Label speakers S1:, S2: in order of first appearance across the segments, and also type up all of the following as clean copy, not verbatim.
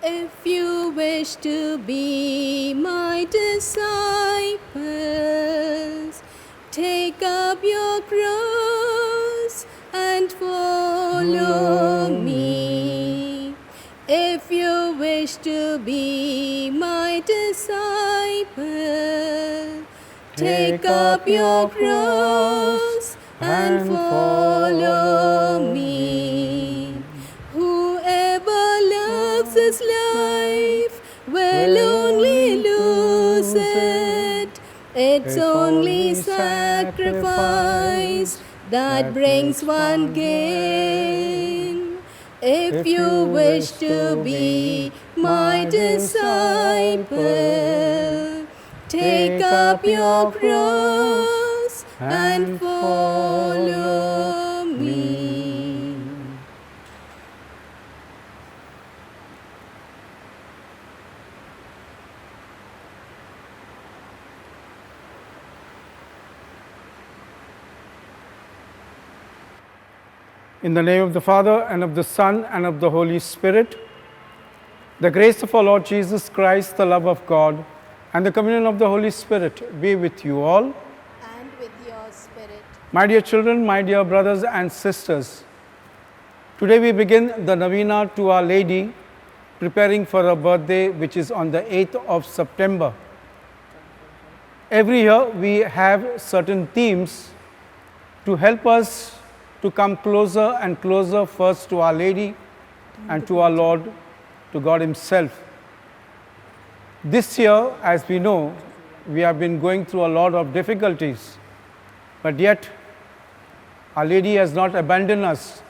S1: If you wish to be my disciples, take up your cross and follow me. If you wish to be my disciple, take up your cross and follow me. Whoever loves his life will only lose it. It's only sacrifice that brings one gain. If you wish to be my disciple, take up your cross and follow me.
S2: In the name of the Father, and of the Son, and of the Holy Spirit, the grace of our Lord Jesus Christ, the love of God, and the communion of the Holy Spirit be with you all.
S1: And with your spirit.
S2: My dear children, my dear brothers and sisters, today we begin the Novena to Our Lady, preparing for her birthday, which is on the 8th of September. Every year we have certain themes to help us to come closer and closer first to Our Lady and to our Lord, to God Himself. This year, as we know, we have been going through a lot of difficulties, but yet Our Lady has not abandoned us.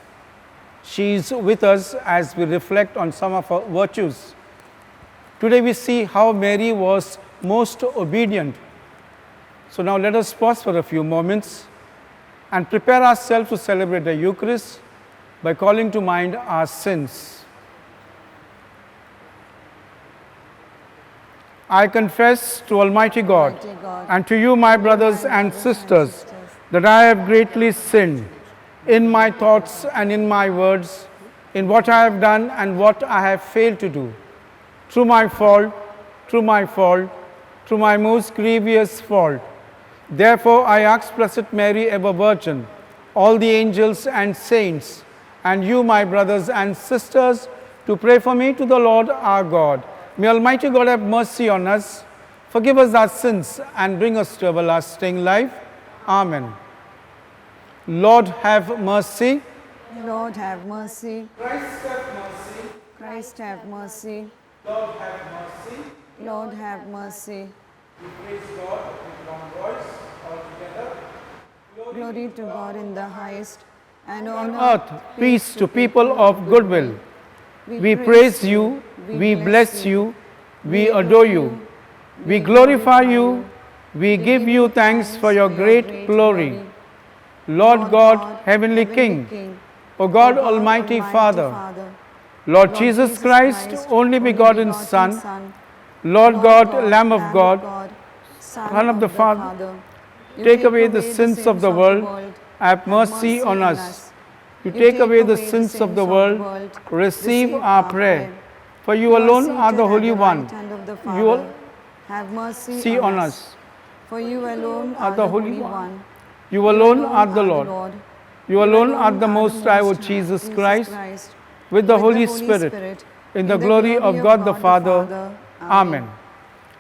S2: She is with us as we reflect on some of her virtues. Today we see how Mary was most obedient. So now let us pause for a few moments and prepare ourselves to celebrate the Eucharist by calling to mind our sins. I confess to Almighty God and to you, my brothers and sisters, that I have greatly sinned in my thoughts and in my words, in what I have done and what I have failed to do, through my fault, through my most grievous fault. Therefore, I ask Blessed Mary, ever Virgin, all the angels and saints, and you, my brothers and sisters, to pray for me to the Lord our God. May Almighty God have mercy on us, forgive us our sins, and bring us to everlasting life. Amen. Lord, have mercy.
S3: Lord, have mercy.
S2: Christ have mercy.
S3: Christ, have mercy.
S2: Lord, have mercy.
S3: Lord, have mercy.
S2: We praise God with one voice all together.
S3: Glory to God in the highest, and
S2: On
S3: on
S2: earth, peace to people of goodwill. We praise you, we bless you, we adore you, we glorify you, we give you thanks for your great glory. Lord God, Heavenly King, O God, Almighty Father, Lord Jesus Christ, only begotten Son, Lord God, Lamb of God, Son of the Father, take away the sins of the world, have mercy on us. You take away the sins of the world, receive our prayer. For you alone are the Holy One. You
S3: have mercy
S2: see on us.
S3: For you alone are the Holy One.
S2: You alone are the Lord. You alone are the Most High, O Jesus Christ, with the Holy Spirit, in the glory of God the Father. Amen.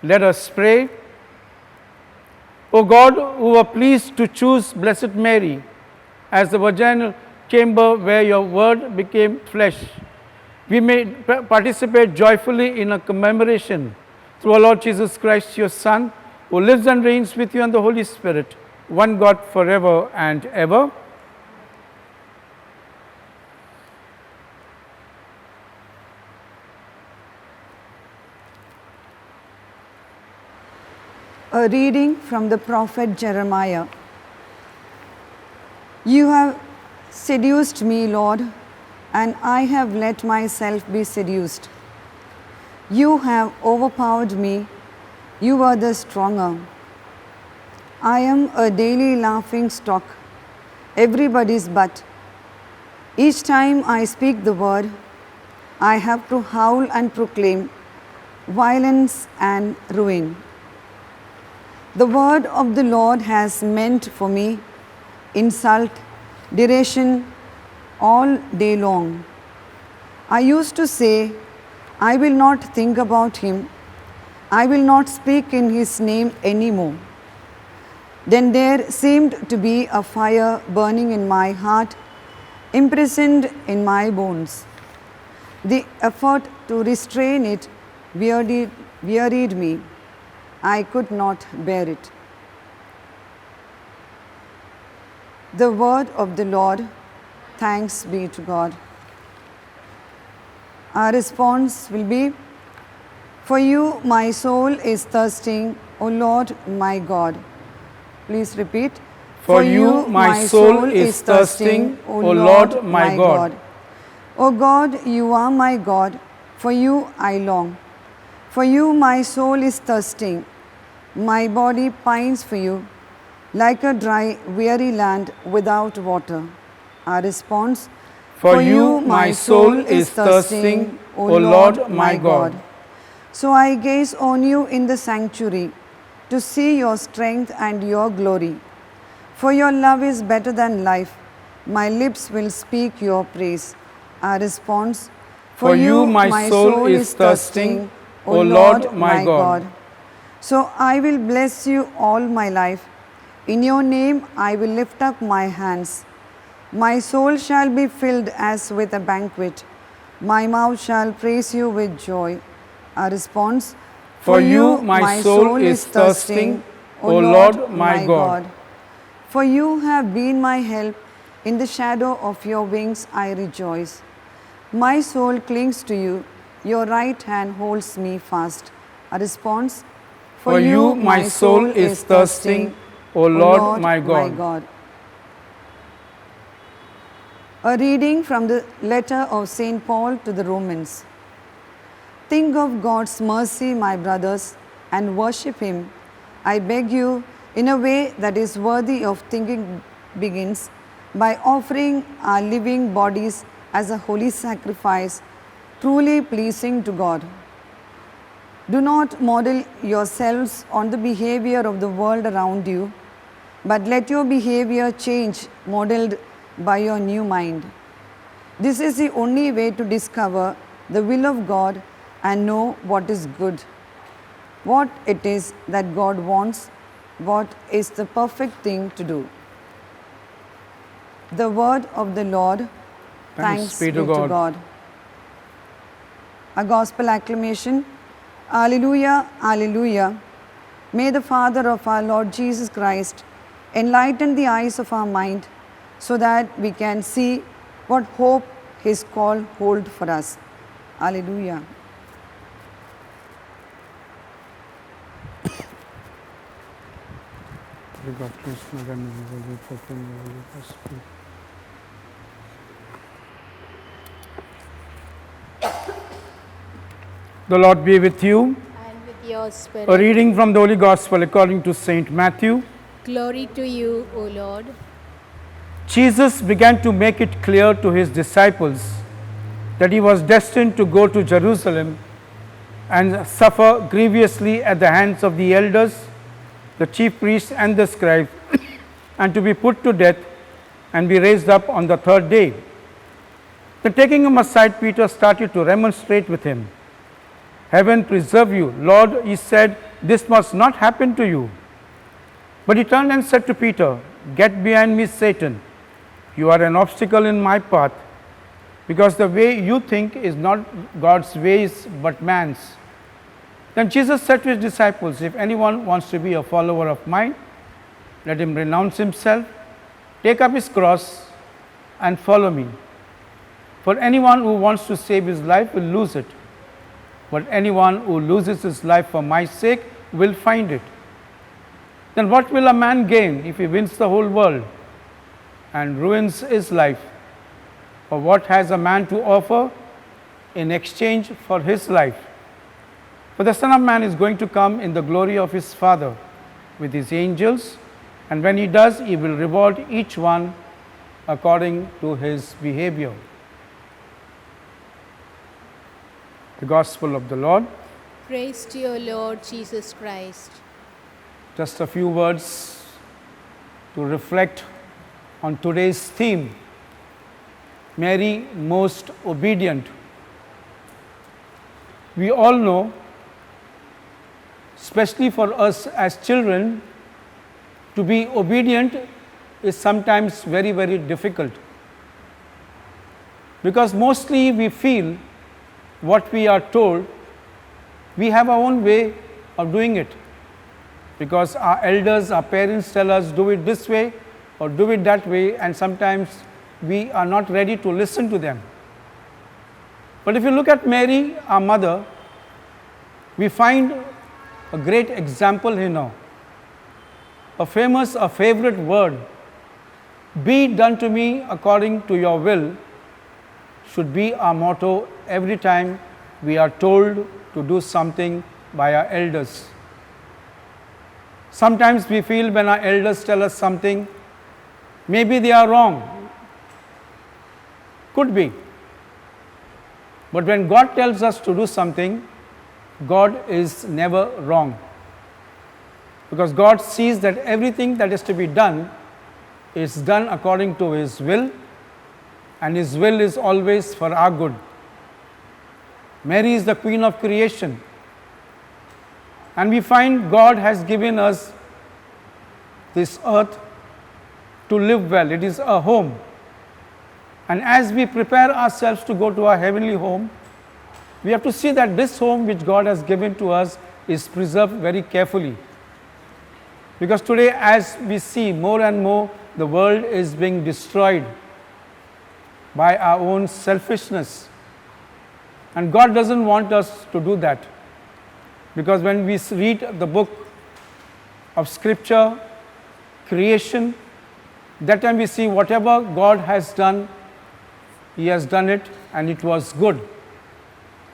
S2: Let us pray. O God, who were pleased to choose Blessed Mary as the virginal chamber where your word became flesh, we may participate joyfully in a commemoration through our Lord Jesus Christ, your Son, who lives and reigns with you and the Holy Spirit, one God forever and ever.
S3: A reading from the prophet Jeremiah. You have seduced me, Lord, and I have let myself be seduced. You have overpowered me, you are the stronger. I am a daily laughing stock, everybody's butt. Each time I speak the word, I have to howl and proclaim violence and ruin. The word of the Lord has meant for me insult, derision all day long. I used to say, I will not think about him. I will not speak in his name anymore. Then there seemed to be a fire burning in my heart, imprisoned in my bones. The effort to restrain it wearied me. I could not bear it. The word of the Lord. Thanks be to God. Our response will be, for you my soul is thirsting, O Lord my God. Please repeat.
S2: For you my soul is thirsting, O Lord my God.
S3: O God, you are my God. For you I long. For you my soul is thirsting. My body pines for you, like a dry, weary land without water. Our response.
S2: For you my soul is thirsting, O Lord my God.
S3: So I gaze on you in the sanctuary to see your strength and your glory. For your love is better than life. My lips will speak your praise. Our response.
S2: For you my soul is thirsting, O Lord my God.
S3: So I will bless you all my life. In your name I will lift up my hands. My soul shall be filled as with a banquet. My mouth shall praise you with joy. Our response.
S2: For you my soul is thirsting, O Lord my God.
S3: For you have been my help. In the shadow of your wings I rejoice. My soul clings to you. Your right hand holds me fast. A response.
S2: For you my soul is thirsting, O Lord my God.
S3: A reading from the letter of St. Paul to the Romans. Think of God's mercy, my brothers, and worship Him. I beg you, in a way that is worthy of thinking begins by offering our living bodies as a holy sacrifice, truly pleasing to God. Do not model yourselves on the behavior of the world around you, but let your behavior change, modeled by your new mind. This is the only way to discover the will of God and know what is good, what it is that God wants, what is the perfect thing to do. The word of the Lord. Thanks be to God. A gospel acclamation. Alleluia, alleluia. May the Father of our Lord Jesus Christ enlighten the eyes of our mind so that we can see what hope His call hold for us. Alleluia.
S2: The Lord be with you.
S1: And with your spirit.
S2: A reading from the Holy Gospel according to St. Matthew.
S1: Glory to you, O Lord.
S2: Jesus began to make it clear to his disciples that he was destined to go to Jerusalem and suffer grievously at the hands of the elders, the chief priests and the scribes, and to be put to death and be raised up on the third day. Then taking him aside, Peter started to remonstrate with him. Heaven preserve you, Lord, he said, this must not happen to you. But he turned and said to Peter, get behind me, Satan. You are an obstacle in my path, because the way you think is not God's ways but man's. Then Jesus said to his disciples, if anyone wants to be a follower of mine, let him renounce himself, take up his cross and follow me. For anyone who wants to save his life will lose it, but anyone who loses his life for my sake will find it. Then what will a man gain if he wins the whole world and ruins his life? Or what has a man to offer in exchange for his life? For the Son of Man is going to come in the glory of his Father with his angels, and when he does, he will reward each one according to his behavior. The Gospel of the Lord.
S1: Praise to you, Lord Jesus Christ.
S2: Just a few words to reflect on today's theme, Mary most obedient. We all know, especially for us as children, to be obedient is sometimes very, very difficult. Because mostly we feel what we are told, we have our own way of doing it. Because our elders, our parents tell us, do it this way or do it that way, and sometimes we are not ready to listen to them. But if you look at Mary, our mother, we find a great example in her. A favorite word, be done to me according to your will, should be our motto every time we are told to do something by our elders. Sometimes we feel when our elders tell us something, maybe they are wrong. Could be. But when God tells us to do something, God is never wrong. Because God sees that everything that is to be done is done according to His will, and His will is always for our good. Mary is the Queen of creation. And we find God has given us this earth to live well. It is a home. And as we prepare ourselves to go to our heavenly home, we have to see that this home which God has given to us is preserved very carefully. Because today, as we see more and more, the world is being destroyed by our own selfishness. And God doesn't want us to do that. Because when we read the book of Scripture, creation, that time we see whatever God has done, He has done it and it was good.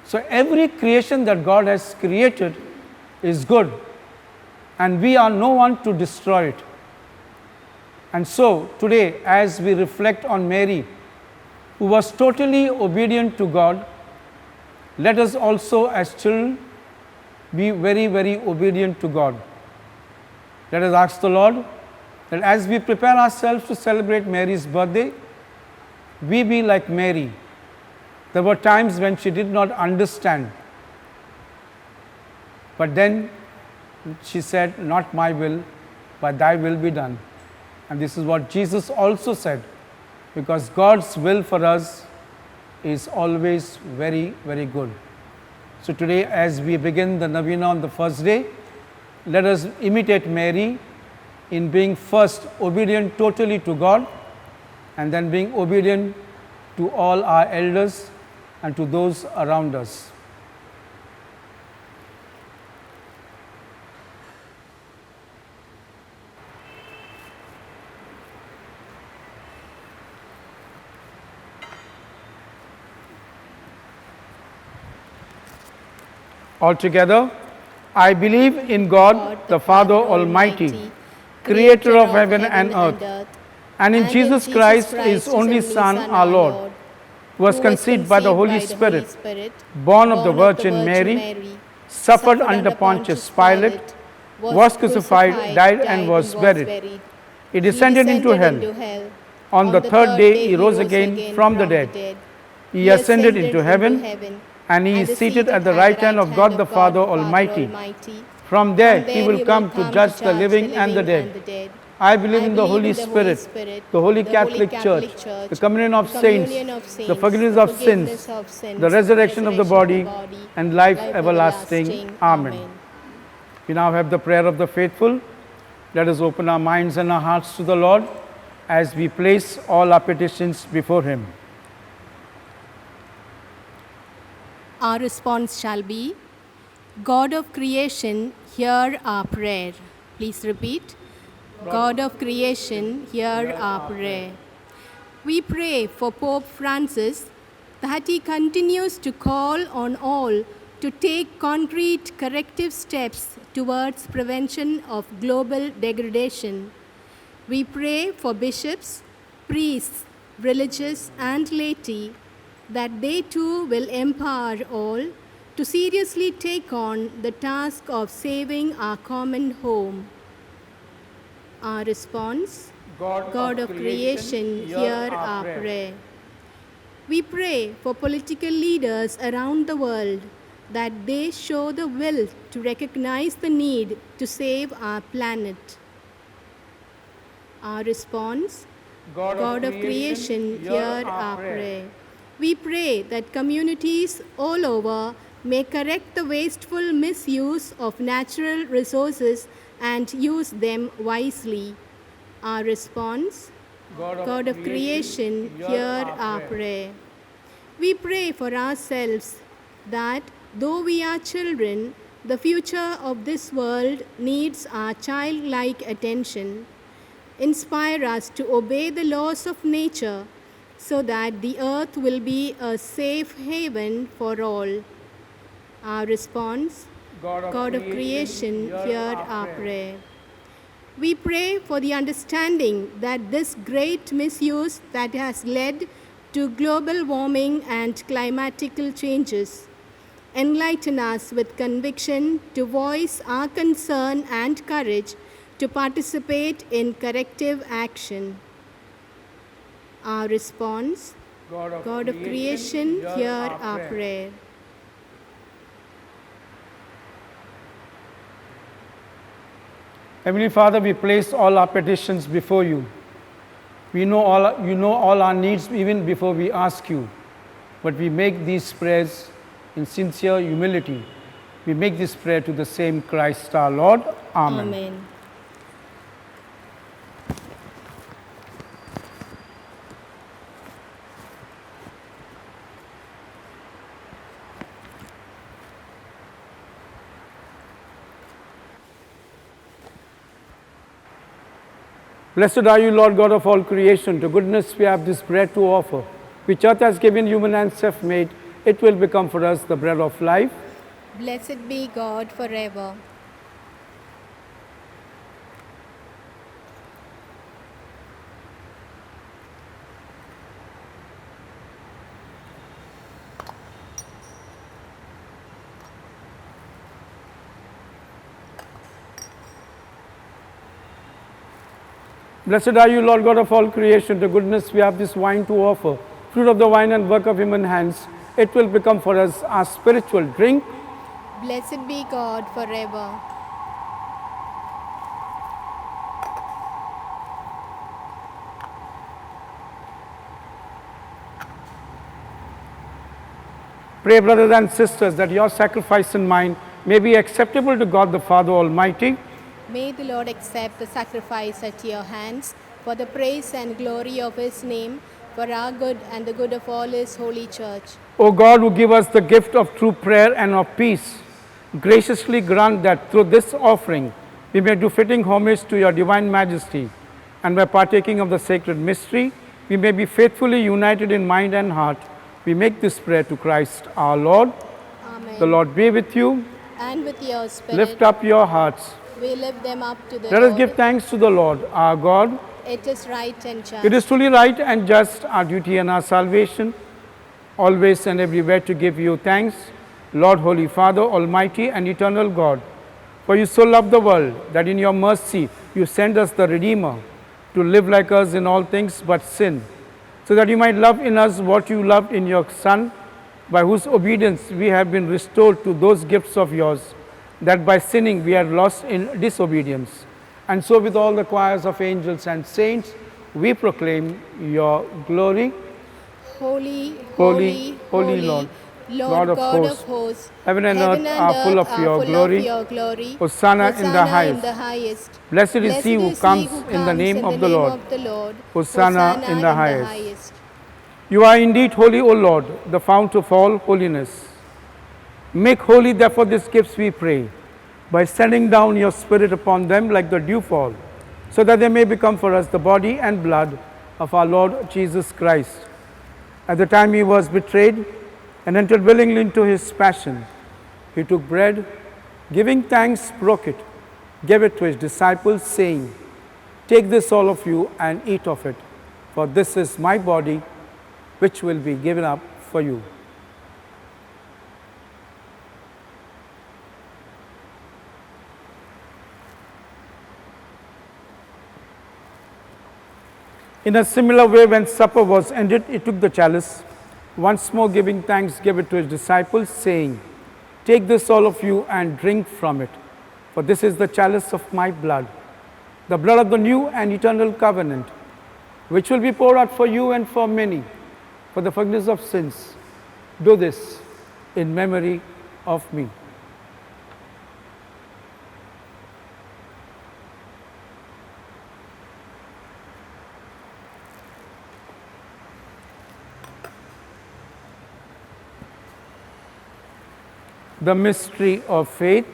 S2: So every creation that God has created is good, and we are no one to destroy it. And so today, as we reflect on Mary, who was totally obedient to God, let us also as children be very, very obedient to God. Let us ask the Lord that as we prepare ourselves to celebrate Mary's birthday, we be like Mary. There were times when she did not understand, but then she said, not my will, but thy will be done. And this is what Jesus also said, because God's will for us is always very, very good. So today, as we begin the novena on the first day, let us imitate Mary in being first obedient totally to God, and then being obedient to all our elders and to those around us. Altogether, I believe in God, the Father Almighty, creator of heaven and earth, and in Jesus Christ, His only Son, our Lord, who was conceived by the Holy Spirit, born of the Virgin Mary, suffered under Pontius Pilate, was crucified, died, and was buried. He descended into hell. On the third day, He rose again from the dead. He ascended into heaven, and He is seated at the right hand of God the Father Almighty. From there He will come to judge the living and the dead. I believe in the Holy Spirit, the Holy Catholic Church, the communion of saints, the forgiveness of sins, the resurrection of the body, and life everlasting. Amen. We now have the prayer of the faithful. Let us open our minds and our hearts to the Lord as we place all our petitions before Him.
S1: Our response shall be, God of creation, hear our prayer. Please repeat. God of creation, hear our prayer. We pray for Pope Francis that he continues to call on all to take concrete corrective steps towards prevention of global degradation. We pray for bishops, priests, religious and laity, that they too will empower all to seriously take on the task of saving our common home. Our response: God of creation, hear our prayer. We pray for political leaders around the world that they show the will to recognize the need to save our planet. Our response: God of creation, hear our prayer. We pray that communities all over may correct the wasteful misuse of natural resources and use them wisely. Our response: God of creation, hear our prayer. We pray for ourselves that though we are children, the future of this world needs our childlike attention. Inspire us to obey the laws of nature so that the earth will be a safe haven for all. Our response: God of creation, hear our prayer. We pray for the understanding that this great misuse that has led to global warming and climatical changes. Enlighten us with conviction to voice our concern and courage to participate in corrective action. Our response: God of creation, hear our prayer.
S2: Heavenly Father, we place all our petitions before you. You know all our needs even before we ask you. But we make these prayers in sincere humility. We make this prayer to the same Christ our Lord. Amen.
S1: Amen.
S2: Blessed are you, Lord God of all creation. To goodness we have this bread to offer, which earth has given, human hands have made. It will become for us the bread of life.
S1: Blessed be God forever.
S2: Blessed are you, Lord God of all creation. To goodness we have this wine to offer, fruit of the vine and work of human hands. It will become for us our spiritual drink.
S1: Blessed be God forever.
S2: Pray, brothers and sisters, that your sacrifice and mine may be acceptable to God the Father Almighty.
S1: May the Lord accept the sacrifice at your hands for the praise and glory of his name, for our good and the good of all his holy church.
S2: O God, who give us the gift of true prayer and of peace, graciously grant that through this offering we may do fitting homage to your divine majesty, and by partaking of the sacred mystery, we may be faithfully united in mind and heart. We make this prayer to Christ our Lord.
S1: Amen.
S2: The Lord be with you.
S1: And with your spirit,
S2: Lift up your hearts.
S1: we lift them up to the
S2: Let
S1: Lord.
S2: us give thanks to the Lord our God.
S1: It is right and just.
S2: It is truly right and just, our duty and our salvation, always and everywhere to give you thanks, Lord, Holy Father, Almighty and eternal God. For you so loved the world that in your mercy you sent us the Redeemer to live like us in all things but sin, so that you might love in us what you loved in your Son, by whose obedience we have been restored to those gifts of yours, that by sinning we are lost in disobedience. And so with all the choirs of angels and saints, we proclaim your glory.
S1: Holy,
S2: Holy,
S1: holy,
S2: holy Lord,
S1: Lord
S2: God of hosts. Heaven and earth are full of your glory. Hosanna in the highest. Blessed is he who comes in the name of the Lord. Hosanna in the highest. You are indeed holy, O Lord, the fount of all holiness. Make holy, therefore, these gifts, we pray, by sending down your Spirit upon them like the dewfall, so that they may become for us the body and blood of our Lord Jesus Christ. At the time he was betrayed and entered willingly into his passion, he took bread, giving thanks, broke it, gave it to his disciples, saying, "Take this, all of you, and eat of it, for this is my body, which will be given up for you." In a similar way, when supper was ended, he took the chalice. Once more giving thanks, gave it to his disciples, saying, "Take this, all of you, and drink from it. For this is the chalice of my blood, the blood of the new and eternal covenant, which will be poured out for you and for many, for the forgiveness of sins. Do this in memory of me." The mystery of faith.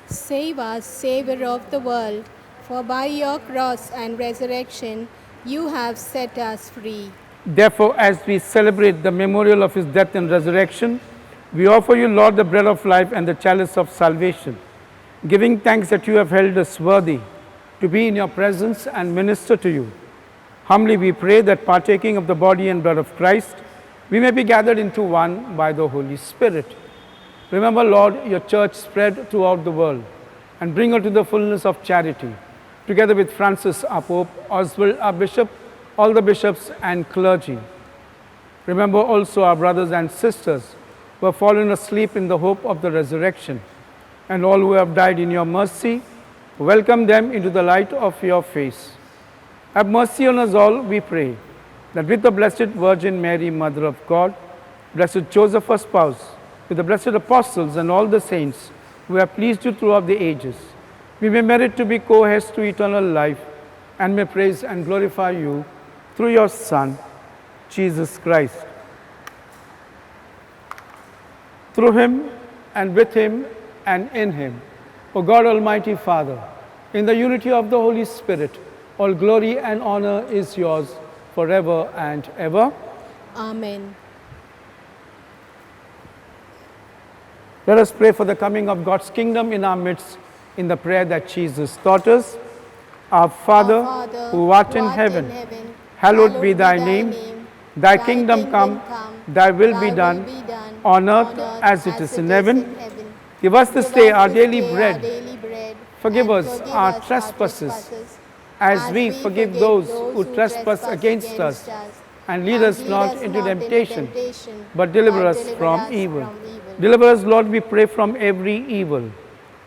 S1: Save us, Savior of the world, for by your cross and resurrection you have set us free.
S2: Therefore, as we celebrate the memorial of his death and resurrection, we offer you, Lord, the bread of life and the chalice of salvation, giving thanks that you have held us worthy to be in your presence and minister to you. Humbly we pray that, partaking of the body and blood of Christ, we may be gathered into one by the Holy Spirit. Remember, Lord, your church spread throughout the world, and bring her to the fullness of charity, together with Francis, our Pope, Oswald, our Bishop, all the bishops and clergy. Remember also our brothers and sisters who have fallen asleep in the hope of the resurrection, and all who have died in your mercy. Welcome them into the light of your face. Have mercy on us all, we pray, that with the Blessed Virgin Mary, Mother of God, Blessed Joseph, her spouse, with the blessed apostles and all the saints who have pleased you throughout the ages, we may merit to be co-heirs to eternal life, and may praise and glorify you through your Son, Jesus Christ. Through him, and with him, and in him, O God, Almighty Father, in the unity of the Holy Spirit, all glory and honor is yours forever and ever.
S1: Amen.
S2: Let us pray for the coming of God's kingdom in our midst in the prayer that Jesus taught us. Our Father, who art in heaven, hallowed be thy name. Thy kingdom come, thy will be done, on earth as it is in heaven. Give us this day our daily bread. Forgive us our trespasses, as we forgive those who trespass against us. And lead us not into temptation, but deliver us from evil. Deliver us, Lord, we pray, from every evil.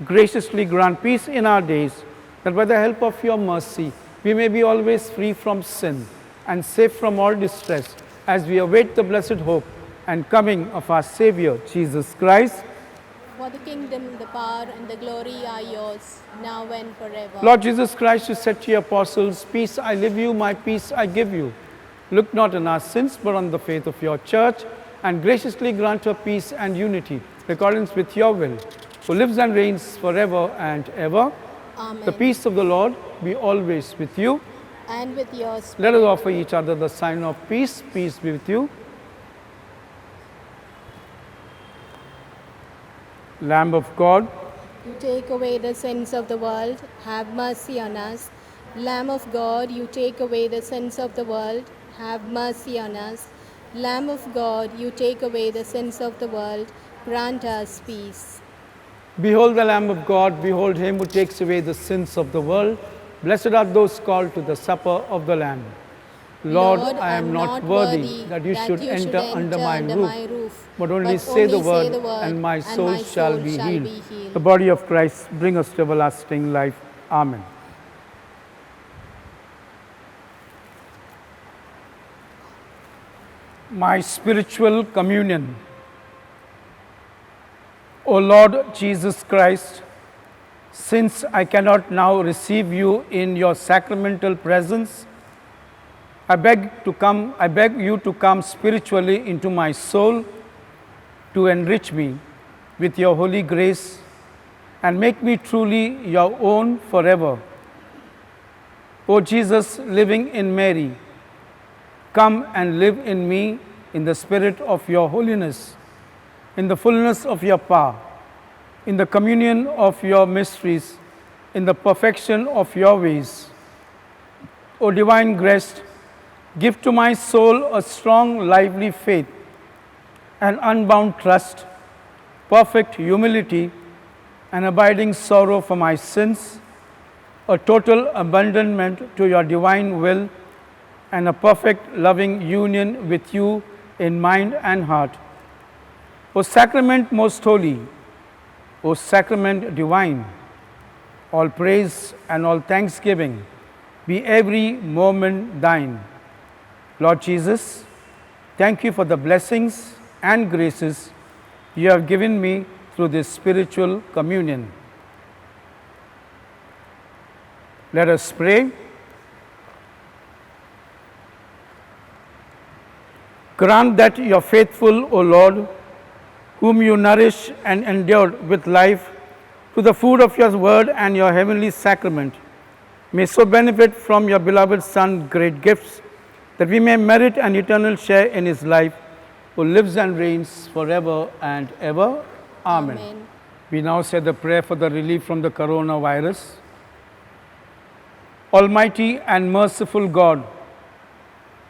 S2: Graciously grant peace in our days, that by the help of your mercy, we may be always free from sin and safe from all distress, as we await the blessed hope and coming of our Savior, Jesus Christ.
S1: For the kingdom, the power, and the glory are yours, now and forever.
S2: Lord Jesus Christ, you said to your apostles, "Peace I leave you, my peace I give you. Look not on our sins, but on the faith of your church, and graciously grant her peace and unity, in accordance with your will, who lives and reigns forever and ever."
S1: Amen.
S2: The peace of the Lord be always with you.
S1: And with your spirit.
S2: Let us offer each other the sign of peace. Peace be with you. Lamb of God,
S1: You take away the sins of the world, have mercy on us. Lamb of God, you take away the sins of the world, have mercy on us. Lamb of God, you take away the sins of the world, grant us peace.
S2: behold the Lamb of God, behold him who takes away the sins of the world. Blessed are those called to the supper of the Lamb. Lord, I am not worthy that you should enter under my roof, but only say the word, and my soul shall be healed. The body of Christ bring us to everlasting life. Amen. My spiritual communion. O Lord Jesus Christ, since I cannot now receive you in your sacramental presence, I beg you to come spiritually into my soul, to enrich me with your holy grace and make me truly your own forever. O Jesus, living in Mary, come and live in me in the spirit of your holiness, in the fullness of your power, in the communion of your mysteries, in the perfection of your ways. O divine grace, give to my soul a strong, lively faith, an unbound trust, perfect humility, an abiding sorrow for my sins, a total abandonment to your divine will, and a perfect loving union with you in mind and heart. O sacrament most holy, O sacrament divine, all praise and all thanksgiving be every moment thine. Lord Jesus, thank you for the blessings and graces you have given me through this spiritual communion. Let us pray. Grant that your faithful, O Lord, whom you nourish and endured with life to the food of your word and your heavenly sacrament, may so benefit from your beloved Son's great gifts that we may merit an eternal share in his life, who lives and reigns forever and ever. Amen.
S1: Amen.
S2: We now say the prayer for the relief from the coronavirus. Almighty and merciful God,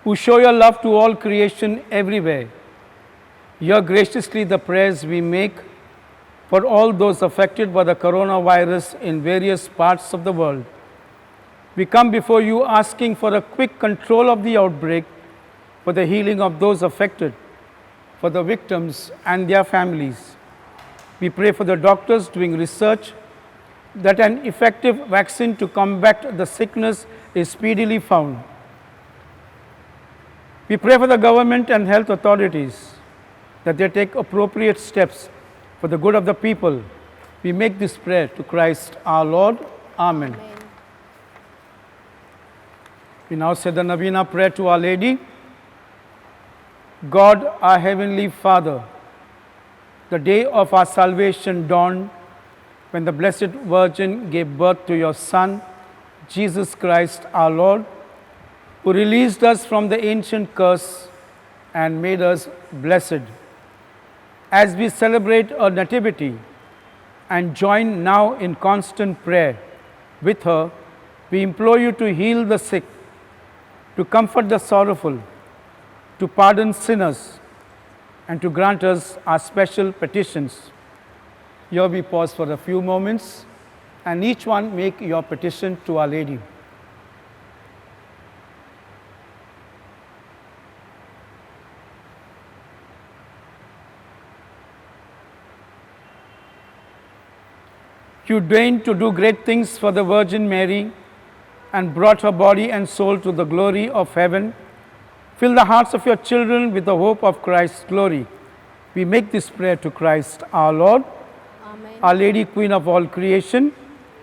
S2: who show your love to all creation everywhere, hear graciously the prayers we make for all those affected by the coronavirus in various parts of the world. We come before you asking for a quick control of the outbreak, for the healing of those affected, for the victims and their families. We pray for the doctors doing research that an effective vaccine to combat the sickness is speedily found. We pray for the government and health authorities that they take appropriate steps for the good of the people. We make this prayer to Christ our Lord. Amen.
S1: Amen.
S2: We now say the Novena prayer to Our Lady. God, our Heavenly Father, the day of our salvation dawned when the Blessed Virgin gave birth to your Son, Jesus Christ our Lord, who released us from the ancient curse and made us blessed. As we celebrate her nativity and join now in constant prayer with her, we implore you to heal the sick, to comfort the sorrowful, to pardon sinners, and to grant us our special petitions. Here we pause for a few moments and each one make your petition to Our Lady. You deigned to do great things for the Virgin Mary and brought her body and soul to the glory of heaven. Fill the hearts of your children with the hope of Christ's glory. We make this prayer to Christ our Lord.
S1: Amen.
S2: Our Lady, Queen of all creation,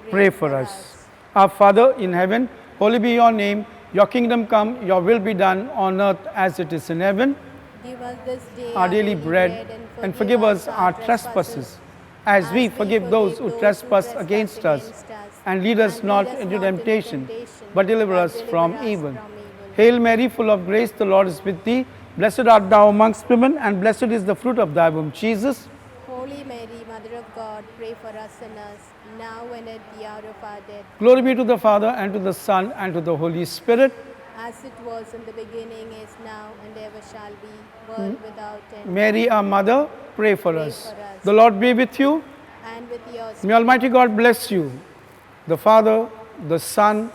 S2: pray for us. Our Father in heaven, holy be your name. Your kingdom come, your will be done on earth as it is in heaven.
S1: Give us this day
S2: Our daily bread, and forgive us our trespasses, as we forgive those who trespass against us. And lead us not into temptation, but deliver us from evil. Hail Mary, full of grace, the Lord is with thee. Blessed art thou amongst women, and blessed is the fruit of thy womb, Jesus.
S1: Holy Mary, Mother of God, pray for us sinners, now and at the hour of our death.
S2: Glory be to the Father, and to the Son, and to the Holy Spirit.
S1: As it was in the beginning, is now, and ever shall be, world without end.
S2: Mary, our Mother, pray for
S1: Pray
S2: us.
S1: for us.
S2: The Lord be with you.
S1: And with yours.
S2: May Almighty God bless you. The Father, the Son,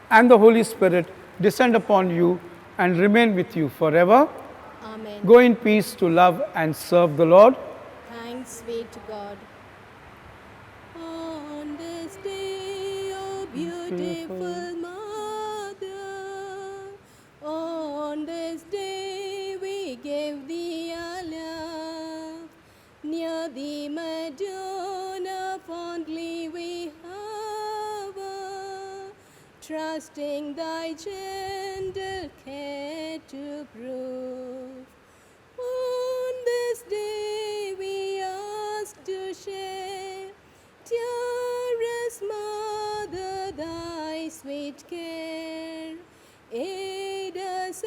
S2: and the Holy Spirit descend upon you and remain with you forever.
S1: Amen.
S2: Go in peace to love and serve the Lord.
S1: Thanks be to God. On this day, O beautiful Mother, on this day we give thee our love. Near the Madonna fondly we hover, trusting thy gentle care to prove. On this day we ask to share, dearest Mother, thy sweet care. Aid us